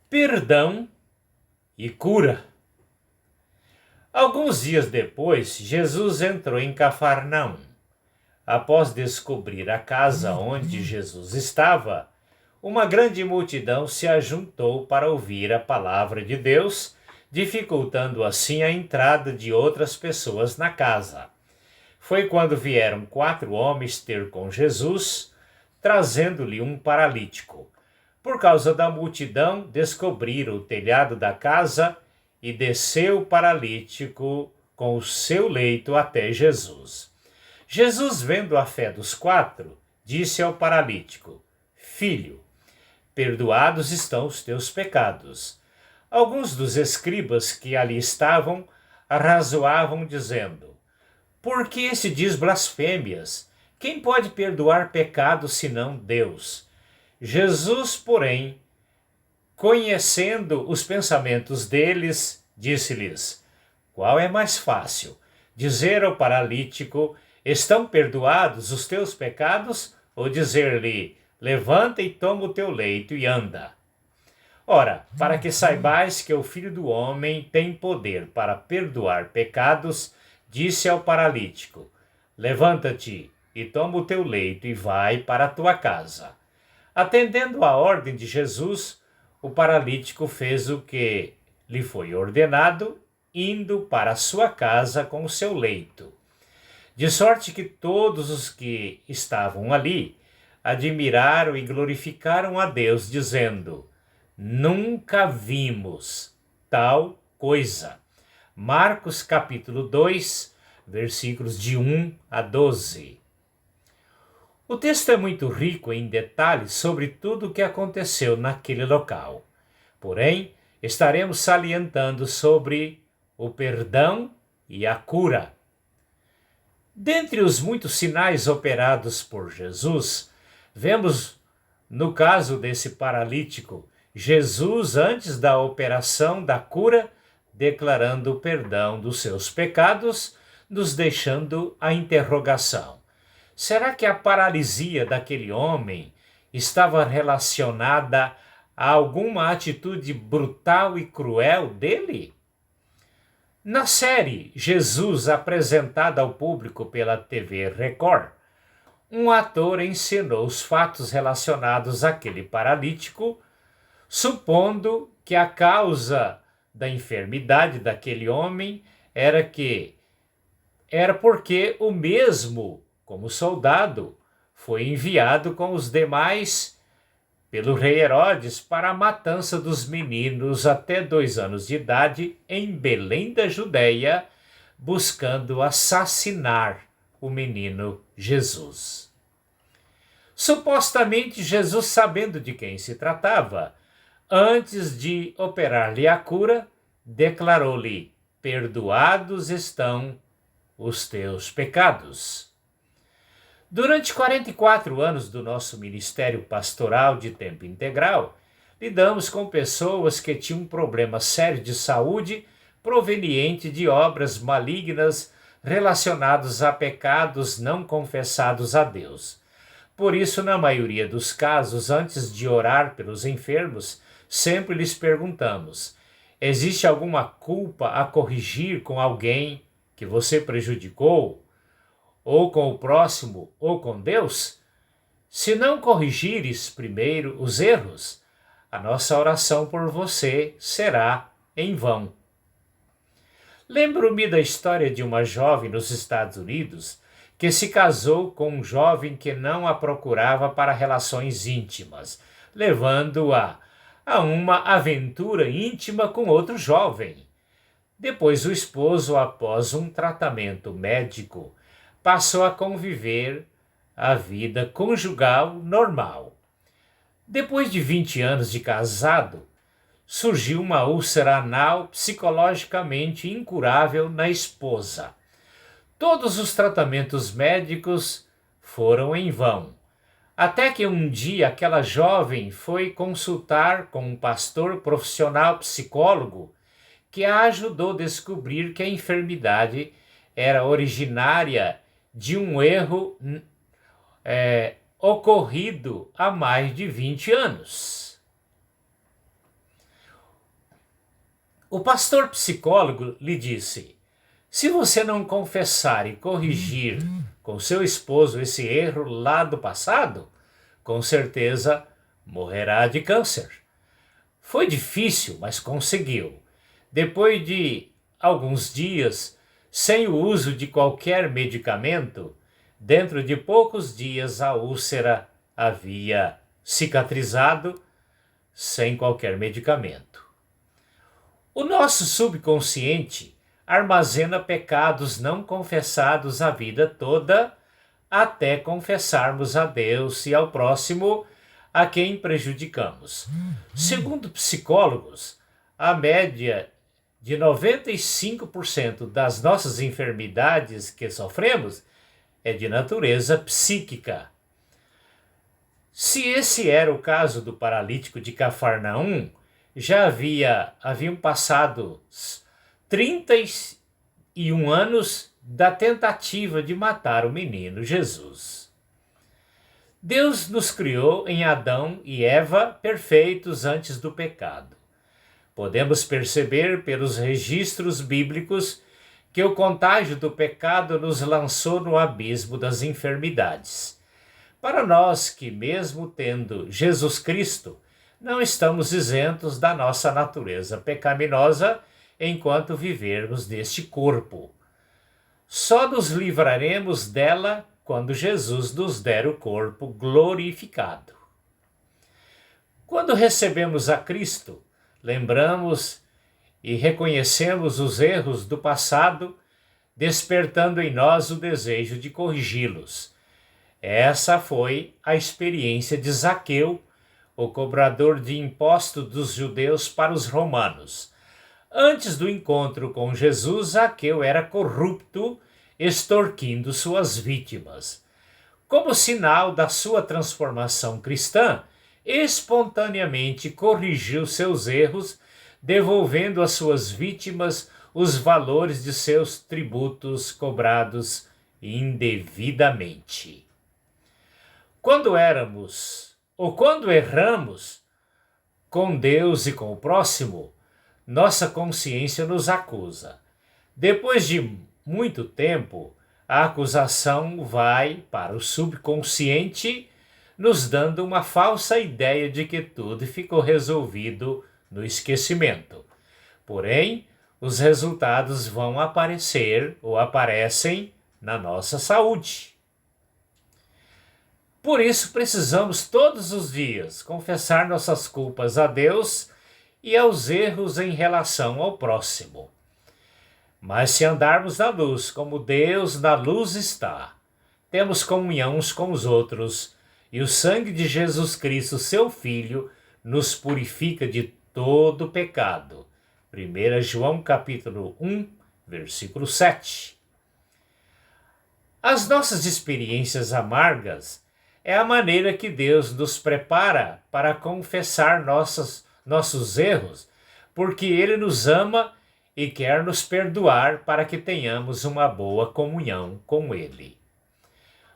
Perdão e cura. Alguns dias depois, Jesus entrou em Cafarnaum. Após descobrir a casa onde Jesus estava, uma grande multidão se ajuntou para ouvir a palavra de Deus, dificultando assim a entrada de outras pessoas na casa. Foi quando vieram 4 homens ter com Jesus, trazendo-lhe um paralítico. Por causa da multidão, descobriram o telhado da casa e desceu o paralítico com o seu leito até Jesus. Jesus, vendo a fé dos 4, disse ao paralítico: Filho, perdoados estão os teus pecados. Alguns dos escribas que ali estavam arrazoavam, dizendo: Por que se diz blasfêmias? Quem pode perdoar pecados senão Deus? Jesus, porém, conhecendo os pensamentos deles, disse-lhes: Qual é mais fácil? Dizer ao paralítico: Estão perdoados os teus pecados? Ou dizer-lhe: Levanta e toma o teu leito e anda? Ora, para que saibais que o Filho do Homem tem poder para perdoar pecados, disse ao paralítico: Levanta-te e toma o teu leito e vai para a tua casa. Atendendo à ordem de Jesus, o paralítico fez o que lhe foi ordenado, indo para a sua casa com o seu leito. De sorte que todos os que estavam ali admiraram e glorificaram a Deus, dizendo: Nunca vimos tal coisa. Marcos capítulo 2, versículos de 1 a 12. O texto é muito rico em detalhes sobre tudo o que aconteceu naquele local. Porém, estaremos salientando sobre o perdão e a cura. Dentre os muitos sinais operados por Jesus, vemos, no caso desse paralítico, Jesus, antes da operação da cura, declarando o perdão dos seus pecados, nos deixando a interrogação: será que a paralisia daquele homem estava relacionada a alguma atitude brutal e cruel dele? Na série Jesus, apresentada ao público pela TV Record, um ator encenou os fatos relacionados àquele paralítico, supondo que a causa da enfermidade daquele homem era porque o mesmo, como soldado, foi enviado com os demais pelo rei Herodes para a matança dos meninos até 2 anos de idade em Belém da Judéia, buscando assassinar o menino Jesus. Supostamente Jesus, sabendo de quem se tratava, antes de operar-lhe a cura, declarou-lhe: Perdoados estão os teus pecados. Durante 44 anos do nosso ministério pastoral de tempo integral, lidamos com pessoas que tinham um problema sério de saúde proveniente de obras malignas relacionados a pecados não confessados a Deus. Por isso, na maioria dos casos, antes de orar pelos enfermos, sempre lhes perguntamos: existe alguma culpa a corrigir com alguém que você prejudicou? Ou com o próximo, ou com Deus? Se não corrigires primeiro os erros, a nossa oração por você será em vão. Lembro-me da história de uma jovem nos Estados Unidos que se casou com um jovem que não a procurava para relações íntimas, levando-a a uma aventura íntima com outro jovem. Depois o esposo, após um tratamento médico, passou a conviver a vida conjugal normal. Depois de 20 anos de casado, surgiu uma úlcera anal psicologicamente incurável na esposa. Todos os tratamentos médicos foram em vão, até que um dia aquela jovem foi consultar com um pastor profissional psicólogo que a ajudou a descobrir que a enfermidade era originária de um erro ocorrido há mais de 20 anos. O pastor psicólogo lhe disse: se você não confessar e corrigir com seu esposo esse erro lá do passado, com certeza morrerá de câncer. Foi difícil, mas conseguiu. Depois de alguns dias, sem o uso de qualquer medicamento, dentro de poucos dias a úlcera havia cicatrizado sem qualquer medicamento. O nosso subconsciente armazena pecados não confessados a vida toda, até confessarmos a Deus e ao próximo a quem prejudicamos. Segundo psicólogos, a média de 95% das nossas enfermidades que sofremos é de natureza psíquica. Se esse era o caso do paralítico de Cafarnaum, já haviam passado 31 anos da tentativa de matar o menino Jesus. Deus nos criou em Adão e Eva perfeitos antes do pecado. Podemos perceber pelos registros bíblicos que o contágio do pecado nos lançou no abismo das enfermidades. Para nós que, mesmo tendo Jesus Cristo, não estamos isentos da nossa natureza pecaminosa enquanto vivermos neste corpo. Só nos livraremos dela quando Jesus nos der o corpo glorificado. Quando recebemos a Cristo, lembramos e reconhecemos os erros do passado, despertando em nós o desejo de corrigi-los. Essa foi a experiência de Zaqueu, o cobrador de impostos dos judeus para os romanos. Antes do encontro com Jesus, Zaqueu era corrupto, extorquindo suas vítimas. Como sinal da sua transformação cristã, espontaneamente corrigiu seus erros, devolvendo às suas vítimas os valores de seus tributos cobrados indevidamente. Quando erramos com Deus e com o próximo, nossa consciência nos acusa. Depois de muito tempo, a acusação vai para o subconsciente, nos dando uma falsa ideia de que tudo ficou resolvido no esquecimento. Porém, os resultados vão aparecer ou aparecem na nossa saúde. Por isso, precisamos todos os dias confessar nossas culpas a Deus e aos erros em relação ao próximo. Mas se andarmos na luz, como Deus na luz está, temos comunhão uns com os outros, e o sangue de Jesus Cristo, seu Filho, nos purifica de todo pecado. 1 João capítulo 1, versículo 7. As nossas experiências amargas é a maneira que Deus nos prepara para confessar nossos erros, porque Ele nos ama e quer nos perdoar para que tenhamos uma boa comunhão com Ele.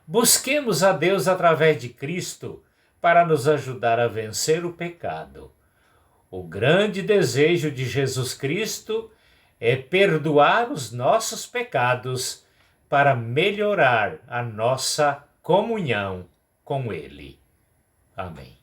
Busquemos a Deus através de Cristo para nos ajudar a vencer o pecado. O grande desejo de Jesus Cristo é perdoar os nossos pecados para melhorar a nossa comunhão com Ele. Amém.